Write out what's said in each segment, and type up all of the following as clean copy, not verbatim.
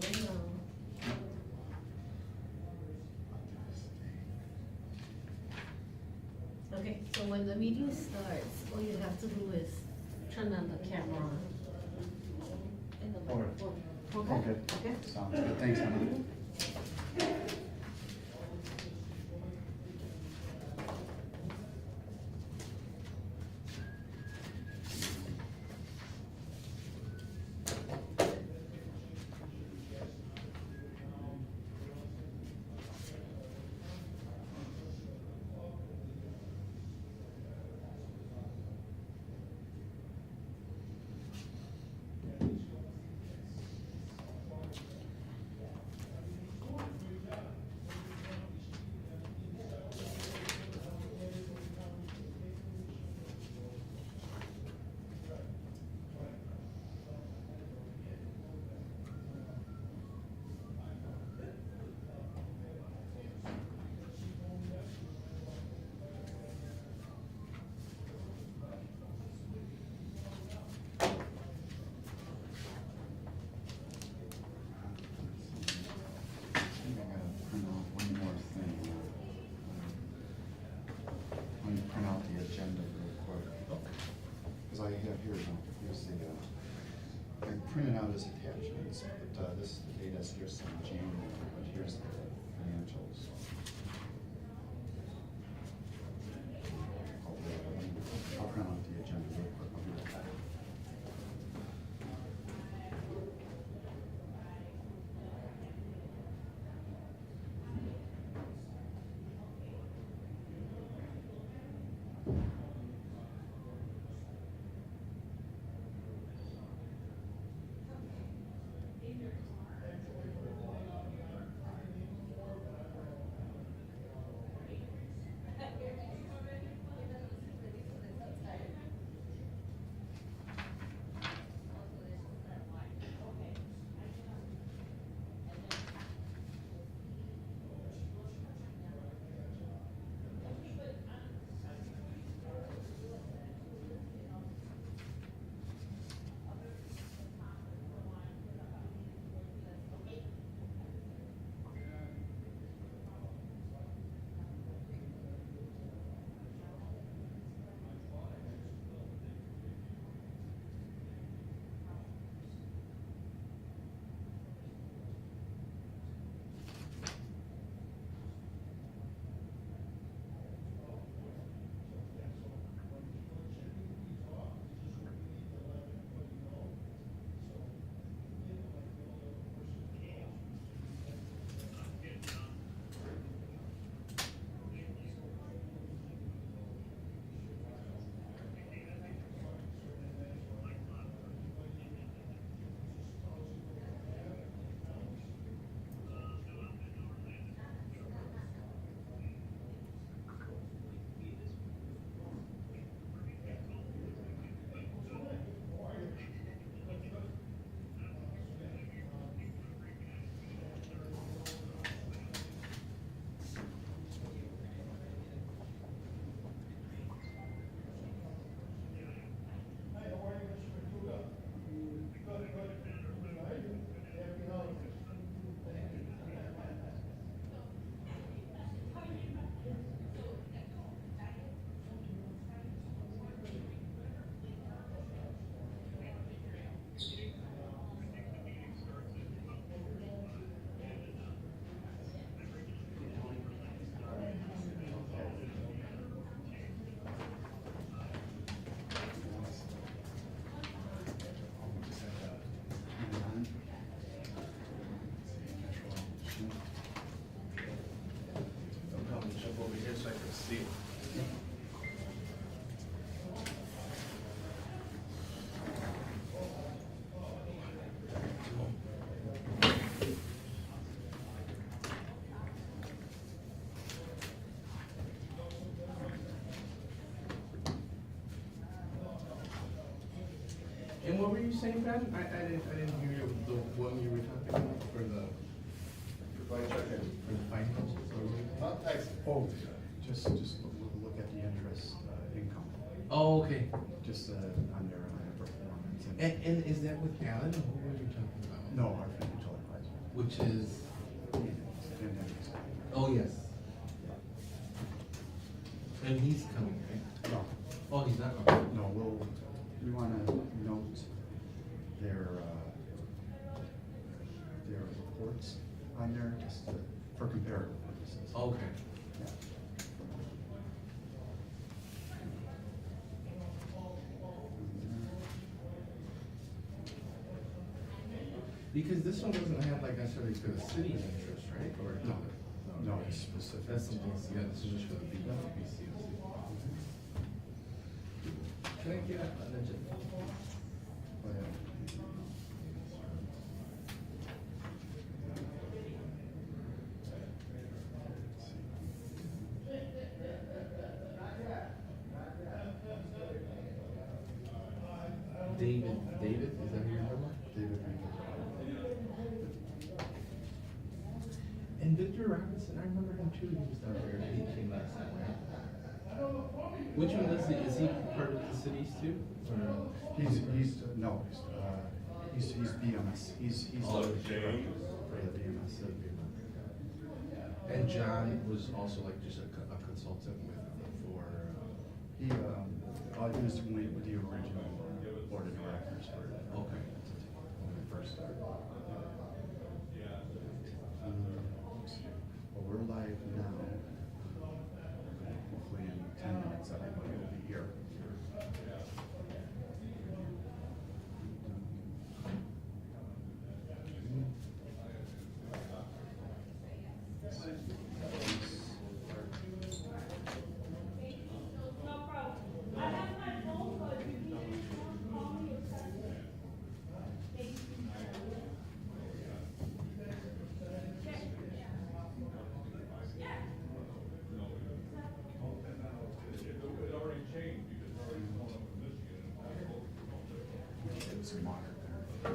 Join now. Okay, so when the meeting starts, all you have to do is turn on the camera on. And the Or- microphone. Okay. Okay? Sounds good, thanks, Emily. I think I gotta print out one more thing. Let me print out the agenda real quick. Because I have here's the, I printed out as attachments, but this is the data, here's some January, but here's the financials. I'll print out the agenda real quick, I'll be right back. And what were you saying, Ben? I didn't hear you, the one you were talking about for the finances or what? Oh, just look at the interest income, Oh, okay. just under performance. And is that with Alan, or who were you talking about? No, our financial advisor. which is, oh, yes. And he's coming, right? No, Oh, he's not coming. no, we wanna note their reports on there, just for comparative purposes. Okay. Yeah. Because this one doesn't have like necessarily for the city's interest, right? Or No, no, it's specific. that's something, yeah, this is just for the BMSC. Can I get an agenda? Oh, yeah. David, is that who you're talking about? David Reape. And Victor Roberson, I remember him too, he was down there, he came last time, right? Which one is he part of the cities too? Or- He's BMS, he's Oh, the James. director for the BMSC. And John was also like just a consultant for, He was with the original board of directors for it. okay. When we first started. Well, we're live now. Hopefully in 10 minutes, everybody will be here. Get some water there.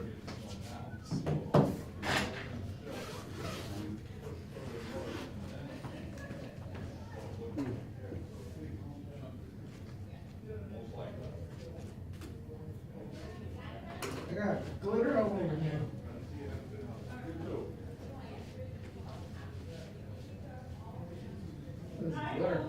I got glitter all over here. This is glitter.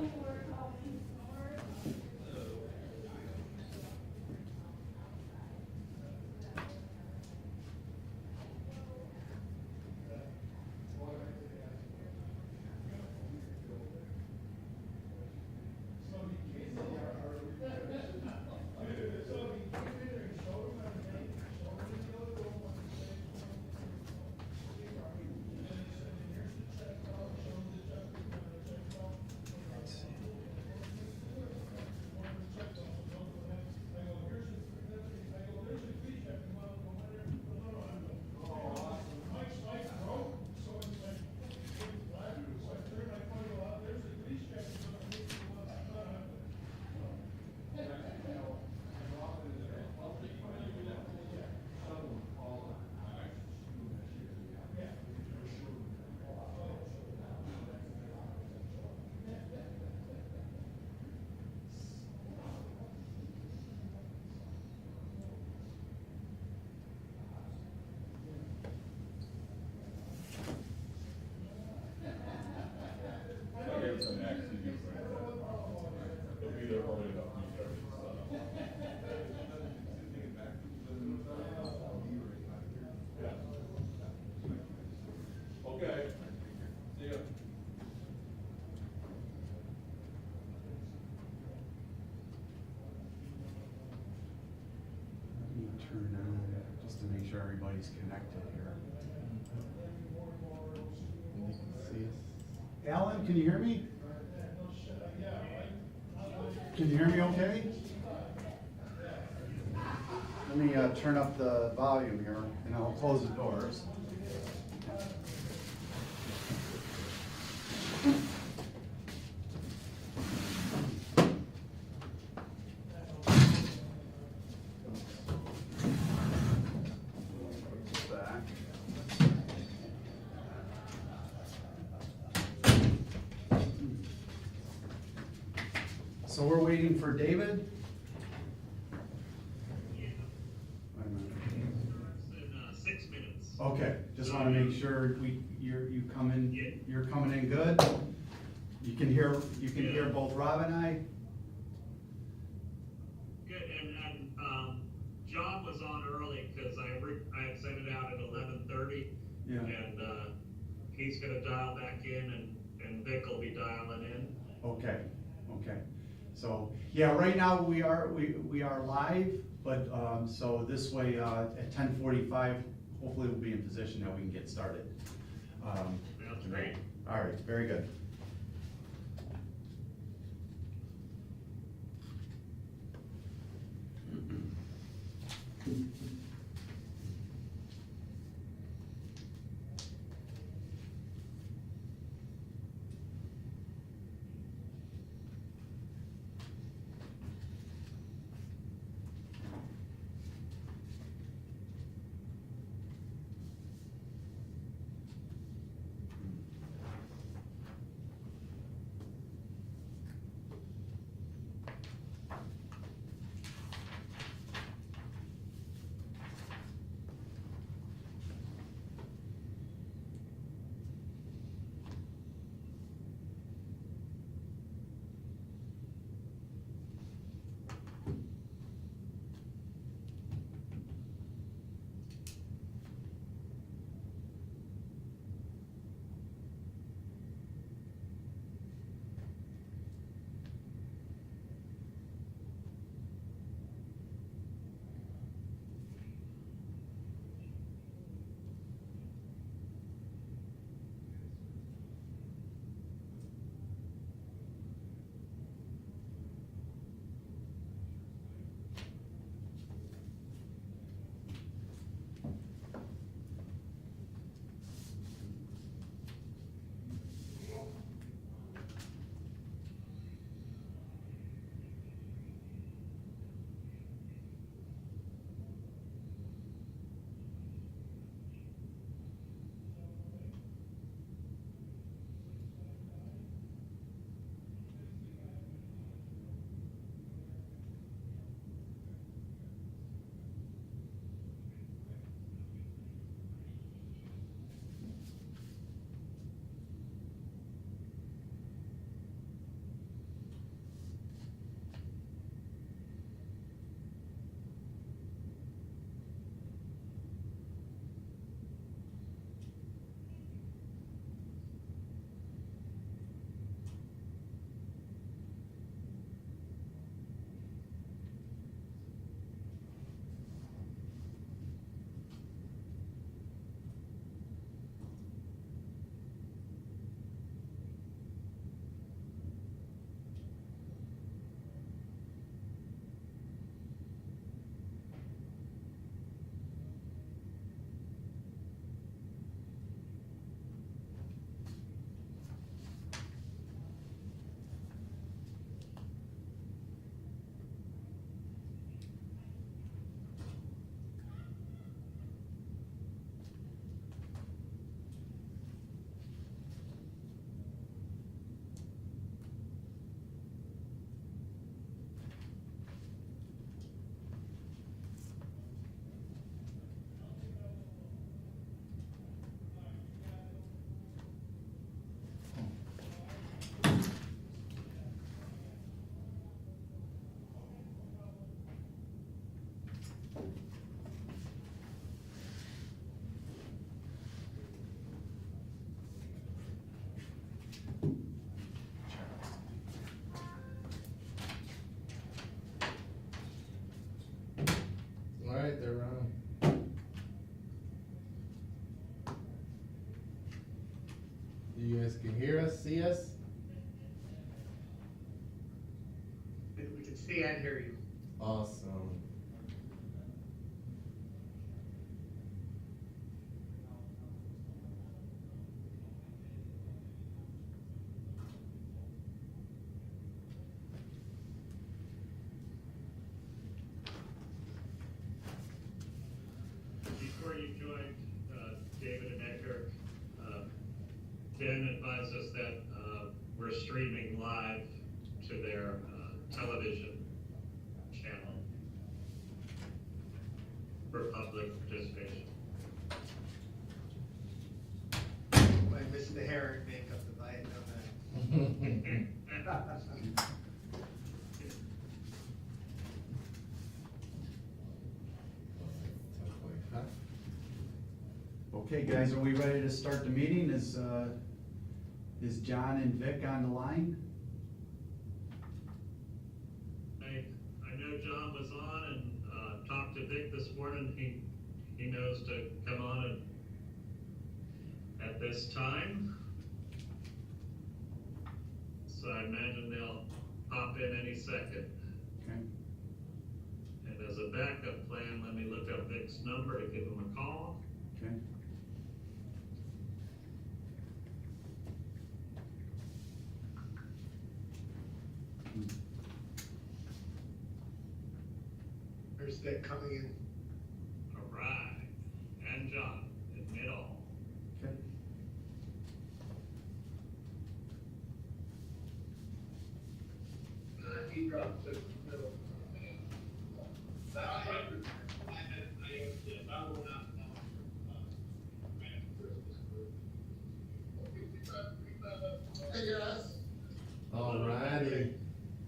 Turn on, just to make sure everybody's connected here. You can see us. Alan, can you hear me? Can you hear me okay? Let me turn up the volume here and I'll close the doors. Back. So we're waiting for David. Wait a minute. In 6 minutes. Okay, just wanna make sure you come in, you're coming in good? You can hear both Rob and I? Good, and John was on early, cause I had sent it out at 11:30. Yeah. And, he's gonna dial back in and Vic will be dialing in. Okay. So, yeah, right now we are live, but, so this way, at 10:45, hopefully we'll be in position that we can get started. That's great. All right, very good. Alright, they're running. You guys can hear us, see us? We can see and hear you. Awesome. Before you joined, David and Edgar, Ben advised us that we're streaming live to their television channel for public participation. to the hair and makeup if I had done that. Okay, guys, are we ready to start the meeting? Is John and Vic on the line? I know John was on and talked to Vic this morning. He knows to come on at this time. So I imagine they'll pop in any second. Okay. And as a backup plan, let me look up Vic's number to give him a call. Okay. There's Vic coming in. All right. And John, admit all. Okay. He dropped it in the middle. Hey guys. Alrighty.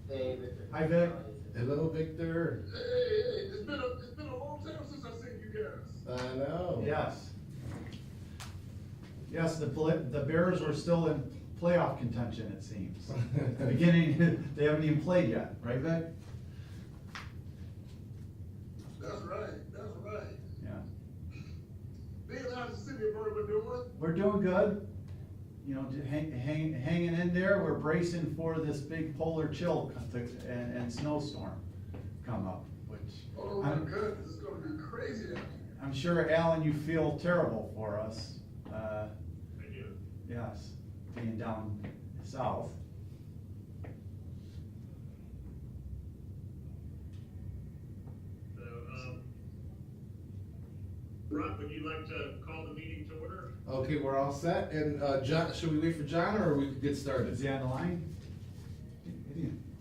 Hey, Victor. Hi, Vic. Hello, Victor. Hey, it's been a long time since I've seen you guys. I know. Yes. Yes, the Bears were still in playoff contention, it seems. Beginning, they haven't even played yet, right, Vic? That's right, that's right. Yeah. Being out of the city of BERWYN doing? We're doing good. You know, hanging in there. We're bracing for this big polar chill and snowstorm come up, which Oh my goodness, it's gonna be crazy out here. I'm sure, Alan, you feel terrible for us. I do. Yes, being down south. So, Rob, would you like to call the meeting to order? Okay, we're all set. And John, should we wait for John or we could get started? Is he on the line?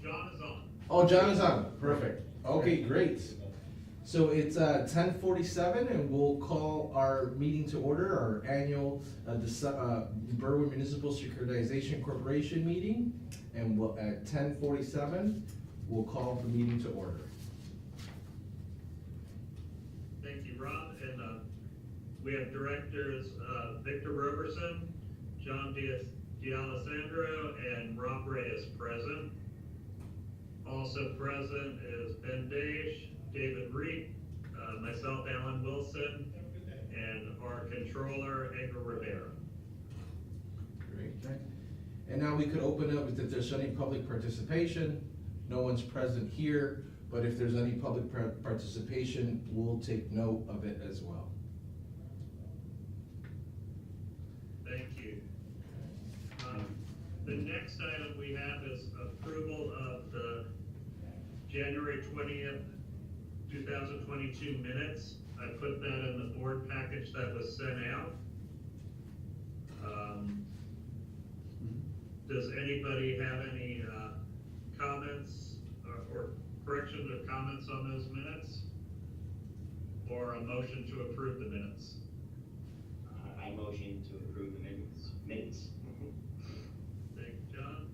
John is on. Oh, John is on. Perfect. Okay, great. So it's 10:47, and we'll call our meeting to order, our annual BERWYN Municipal Securitization Corporation meeting. And at 10:47, we'll call the meeting to order. Thank you, Rob. And we have directors Victor Roberson, John D'Alessandro, and Rob Reyes present. Also present is Ben Daish, David Reape, myself, Alan Wilson, and our controller, Edgar Rivera. Great. And now we could open up if there's any public participation. No one's present here, but if there's any public participation, we'll take note of it as well. Thank you. The next item we have is approval of the January 20th, 2022 minutes. I put that in the board package that was sent out. Does anybody have any comments or corrections or comments on those minutes? Or a motion to approve the minutes? I motion to approve the minutes. Thank you, John.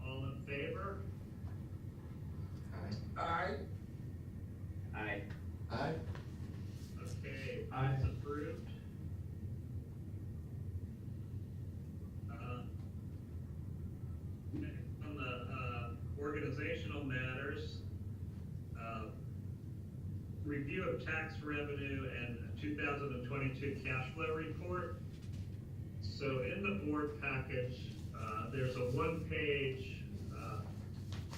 All in favor? Aye. Aye. Aye. Okay, Aye. it's approved. On the organizational matters, review of tax revenue and 2022 cash flow report. So in the board package, there's a one-page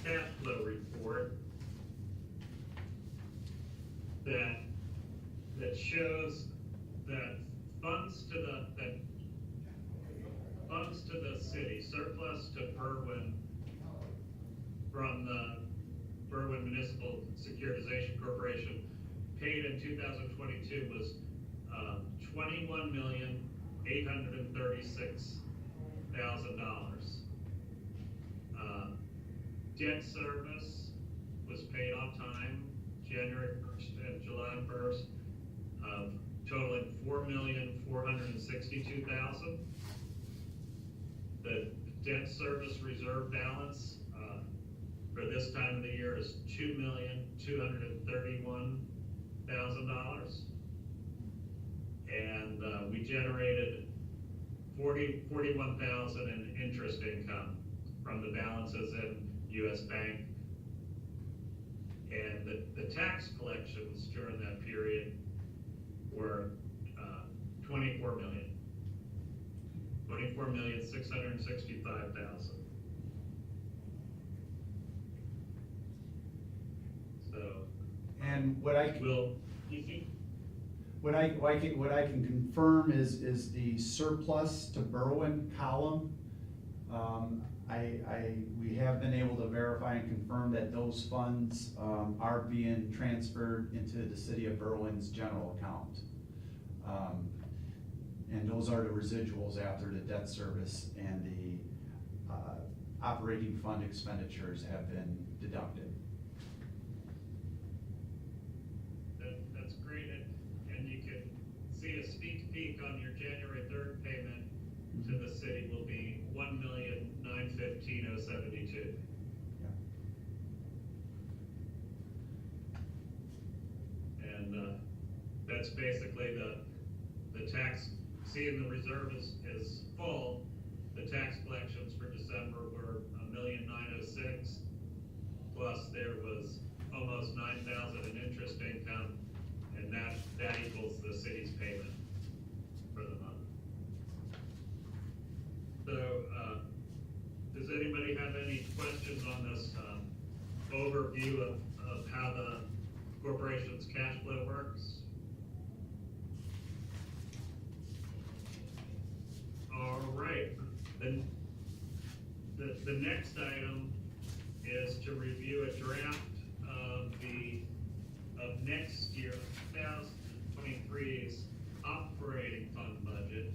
cash flow report that shows that funds to the city, surplus to BERWYN from the BERWYN Municipal Securitization Corporation paid in 2022 was $21,836,000. Debt service was paid on time, January 1st and July 1st of totaling $4,462,000. The debt service reserve balance, for this time of the year is $2,231,000. And, we generated $41,000 in interest income from the balances in US Bank. And the tax collections during that period were, 24 million. 24,665,000. So. And what I can, Will. what I can confirm is the surplus to BERWYN column. We have been able to verify and confirm that those funds, are being transferred into the city of BERWYN's general account. And those are the residuals after the debt service and the, operating fund expenditures have been deducted. That's great, and you can see a sneak peek on your January 3rd payment to the city will be $1,915,072. And that's basically the tax. Seeing the reserve is full. The tax collections for December were $1,906,000, plus there was almost $9,000 in interest income, and that equals the city's payment for the month. So, does anybody have any questions on this overview of how the corporation's cash flow works? All right, then the next item is to review a draft of next year, 2023's operating fund budget.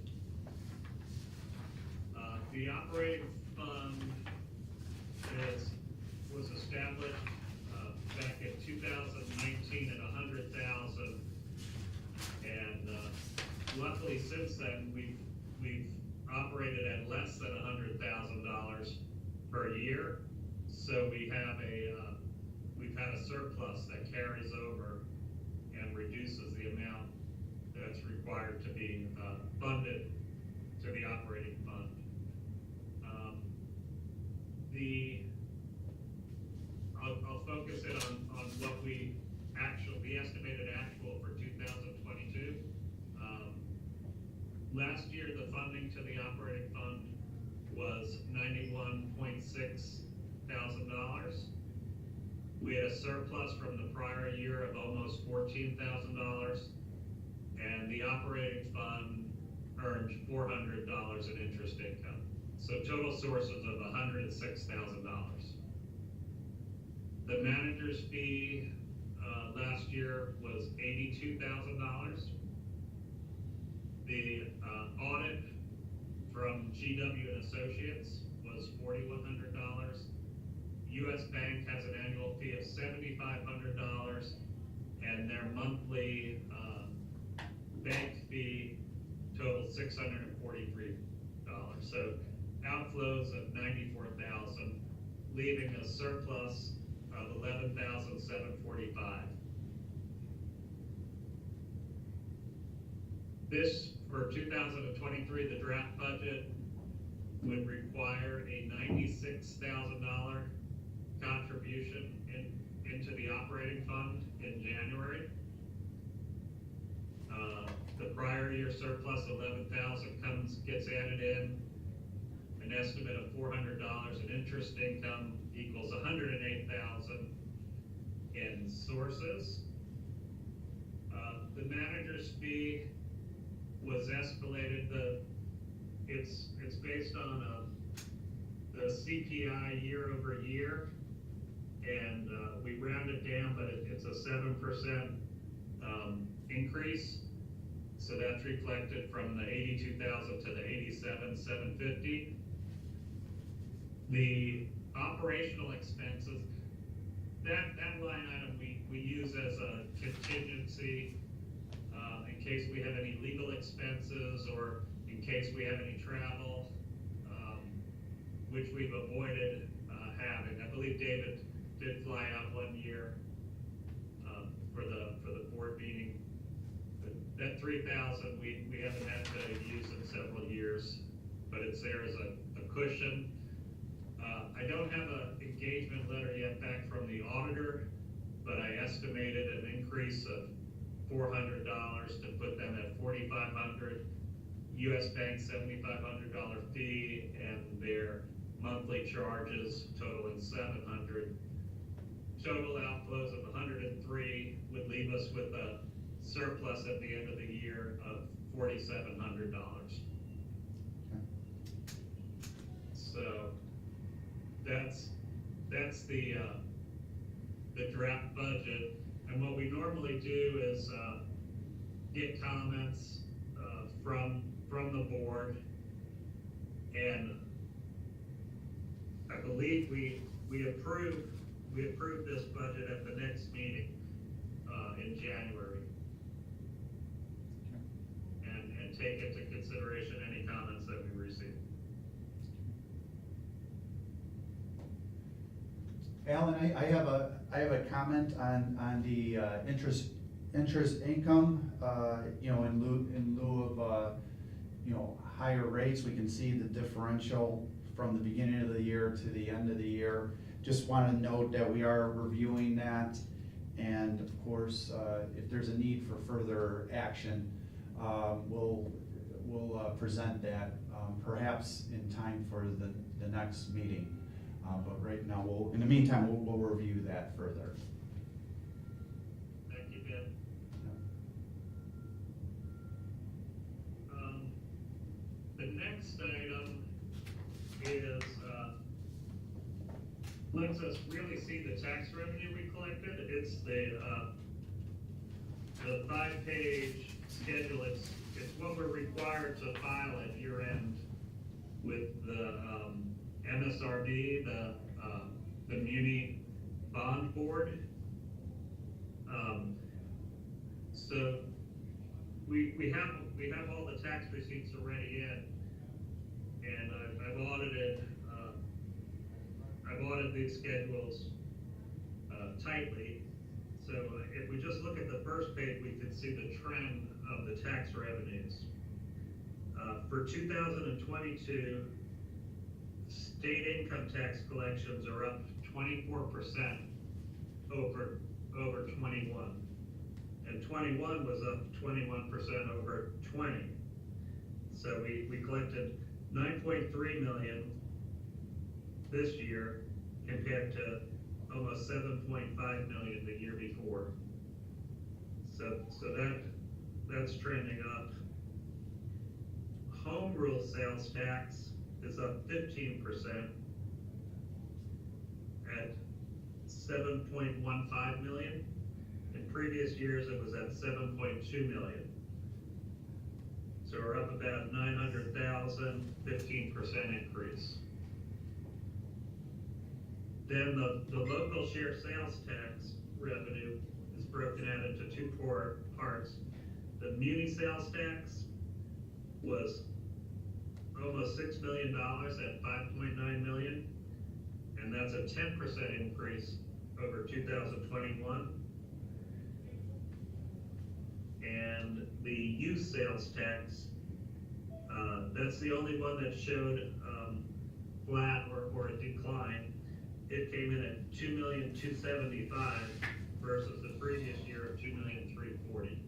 The operating fund was established back in 2019 at $100,000, and luckily since then we've operated at less than $100,000 per year. So we've had a surplus that carries over and reduces the amount that's required to be funded to the operating fund. I'll focus it on what the estimated actual for 2022. Last year, the funding to the operating fund was $91,600. We had a surplus from the prior year of almost $14,000, and the operating fund earned $400 in interest income. So total sources of $106,000. The manager's fee last year was $82,000. The audit from GW and Associates was $4,100. US Bank has an annual fee of $7,500, and their monthly bank fee totaled $643. So outflows of $94,000, leaving a surplus of $11,745. This, for 2023, the draft budget would require a $96,000 contribution into the operating fund in January. The prior year surplus, $11,000 gets added in. An estimate of $400 in interest income equals $108,000 in sources. The manager's fee was escalated. It's based on the CPI year over year, and we rounded down, but it's a 7% increase. So that's reflected from the 82,000 to the 87,750. The operational expenses, that line item we use as a contingency in case we have any legal expenses or in case we have any travel, which we've avoided having. I believe David did fly out one year for the board meeting. But that 3,000 we haven't had to use in several years, but it's there as a cushion. I don't have an engagement letter yet back from the auditor, but I estimated an increase of $400 to put them at $4,500. US Bank $7,500 fee, and their monthly charges totaling $700. Total outflows of 103 would leave us with a surplus at the end of the year of $4,700. So that's the draft budget. And what we normally do is get comments from the board, and I believe we approved this budget at the next meeting in January, and take into consideration any comments that we receive. Alan, I have a comment on the interest income, in lieu of, higher rates. We can see the differential from the beginning of the year to the end of the year. Just want to note that we are reviewing that, and of course, if there's a need for further action, we'll present that perhaps in time for the next meeting. But right now, in the meantime, we'll review that further. Thank you, Ben. The next item is, lets us really see the tax revenue we collected. It's the 5-page schedule. It's what we're required to file at year end with the MSRB, the Muni Bond Board. So we have all the tax receipts already in, and I've audited these schedules tightly. So if we just look at the first page, we can see the trend of the tax revenues. For 2022, state income tax collections are up 24% over 21. And 21 was up 21% over 20. So we collected 9.3 million this year compared to almost 7.5 million the year before. So that's trending up. Home rule sales tax is up 15% at 7.15 million. In previous years, it was at 7.2 million. So we're up about 900,000, 15% increase. Then the local share sales tax revenue is broken out into two parts. The muni sales tax was almost $6 million at 5.9 million, and that's a 10% increase over 2021. And the use sales tax, that's the only one that showed flat or a decline. It came in at 2,275,000 versus the previous year of 2,340,000.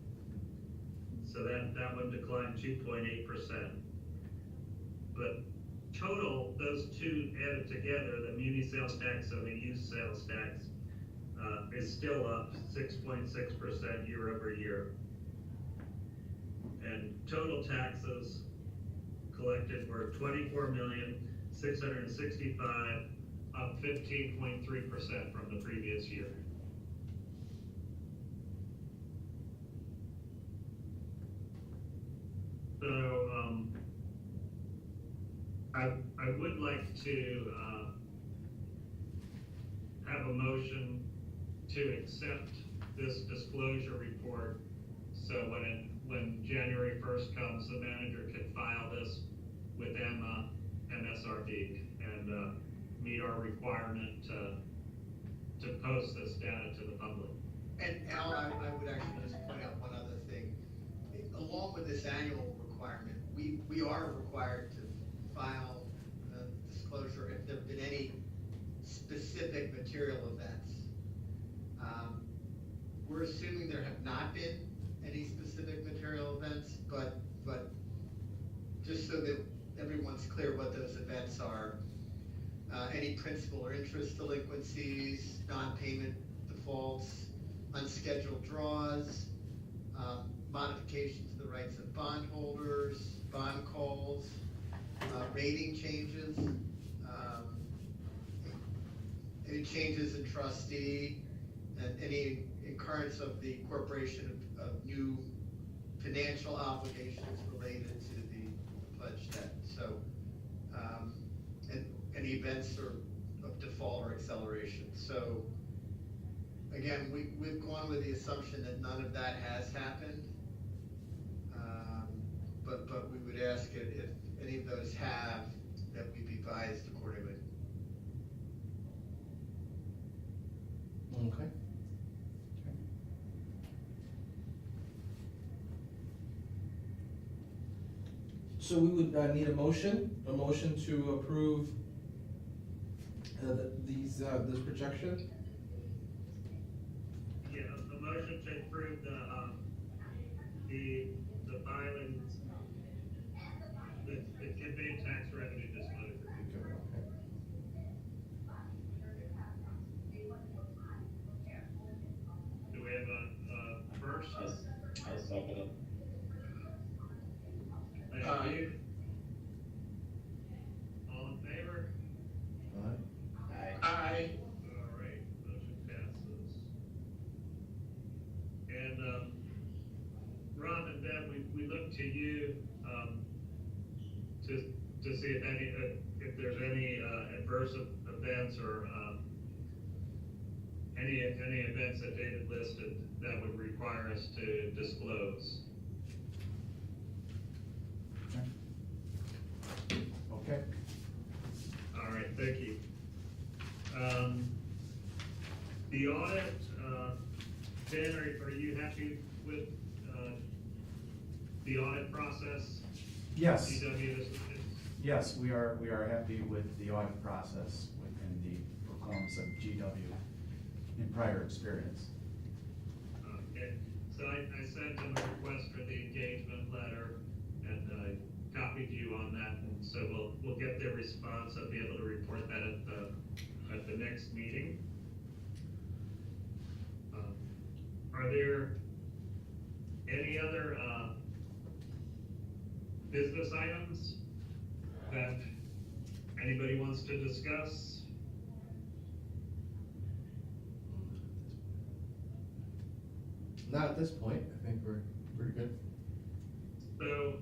So that one declined 2.8%. But total, those two added together, the muni sales tax and the use sales tax, is still up 6.6% year over year. And total taxes collected were 24,665,000, up 15.3% from the previous year. So I would like to have a motion to accept this disclosure report So when January 1st comes, the manager can file this with MSRD and meet our requirement to post this data to the public. And Al, I would actually just point out one other thing. Along with this annual requirement, we are required to file disclosure if there have been any specific material events. We're assuming there have not been any specific material events, but just so that everyone's clear what those events are, any principal or interest delinquencies, non-payment defaults, unscheduled draws, modifications to the rights of bondholders, bond calls, rating changes, any changes in trustee, and any incurrence of the corporation of new financial obligations related to the pledged debt. So, and any events of default or acceleration. So, again, we've gone with the assumption that none of that has happened, but we would ask if any of those have, that we be advised accordingly. Okay. So we would need a motion to approve this projection. Yeah, a motion to approve the filings, the conveyed tax revenue disclosure. Do we have a first? I second it. Thank you. All in favor? Aye. All right, motion passes. And, Ron and Deb, we look to you, to see if there's any, adverse events or, any events that David listed that would require us to disclose. Okay. All right, thank you. The audit, Ben, are you happy with, the audit process? Yes. GW, Yes, we are happy with the audit process within the performance of GW in prior experience. Okay, so I sent them a request for the engagement letter, and I copied you on that, and so we'll get their response. I'll be able to report that at the next meeting. Are there any other business items that anybody wants to discuss? Not at this point. I think we're pretty good. So,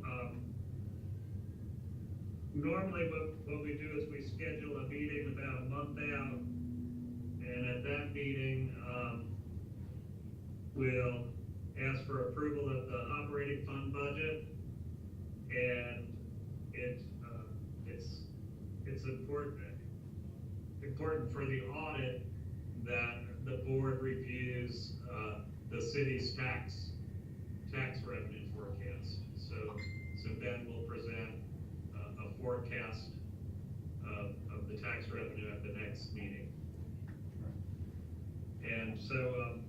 normally what we do is we schedule a meeting about a month out, and at that meeting, we'll ask for approval of the operating fund budget, and it's important for the audit that the board reviews the city's tax revenue forecast. So Ben will present a forecast of the tax revenue at the next meeting. And so,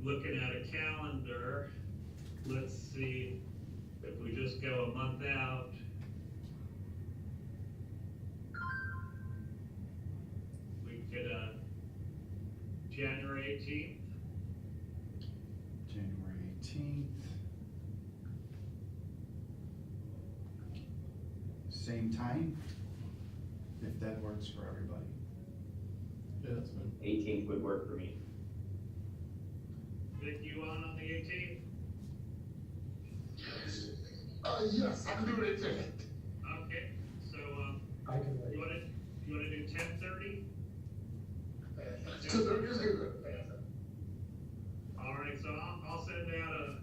looking at a calendar, let's see if we just go a month out. We get January 18th. January 18th. Same time, if that works for everybody. Yeah, that's fine. 18th would work for me. Vic, you on the 18th? Yes, I can do it at 10. Okay, so, I can wait. you wanna do 10:30? 2:30 is good. All right, so I'll send out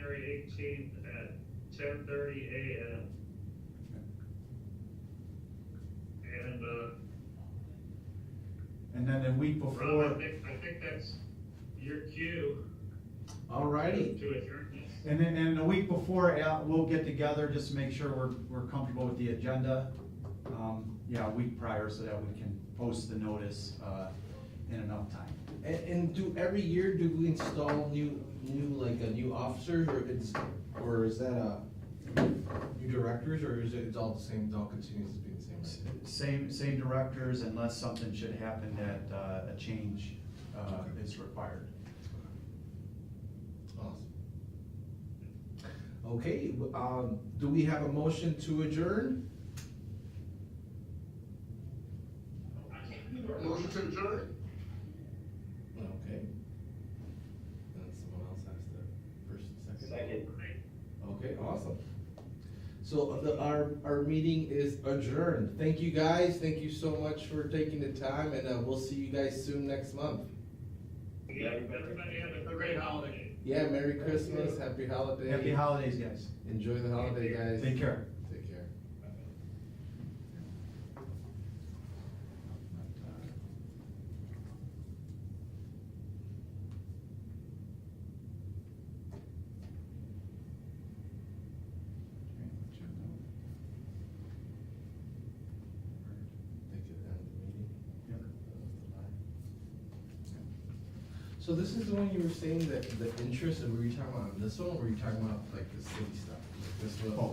January 18th at 10:30 a.m. And, And then the week Rob, before, I think that's your cue Alrighty, to adjourn this. and then the week before, we'll get together just to make sure we're comfortable with the agenda. Yeah, a week prior so that we can post the notice, in enough time. and do every year, do we install new officers, or is that, new directors, or is it's all the same, it all continues to be the same? Same directors unless something should happen that, a change, is required. Awesome. Okay, do we have a motion to adjourn? Motion to adjourn? Okay. Then someone else has the first and second? Second. Okay, awesome. So our meeting is adjourned. Thank you guys, thank you so much for taking the time, and we'll see you guys soon next month. Yeah, everybody have a great holiday. Yeah, Merry Christmas, Happy Holiday. Happy holidays, guys. Enjoy the holiday, guys. Take care. Take care. They could end the meeting. Yep. So this is the one you were saying that the interest, and were you talking about this one, or were you talking about like the city stuff? Like this one? Oh,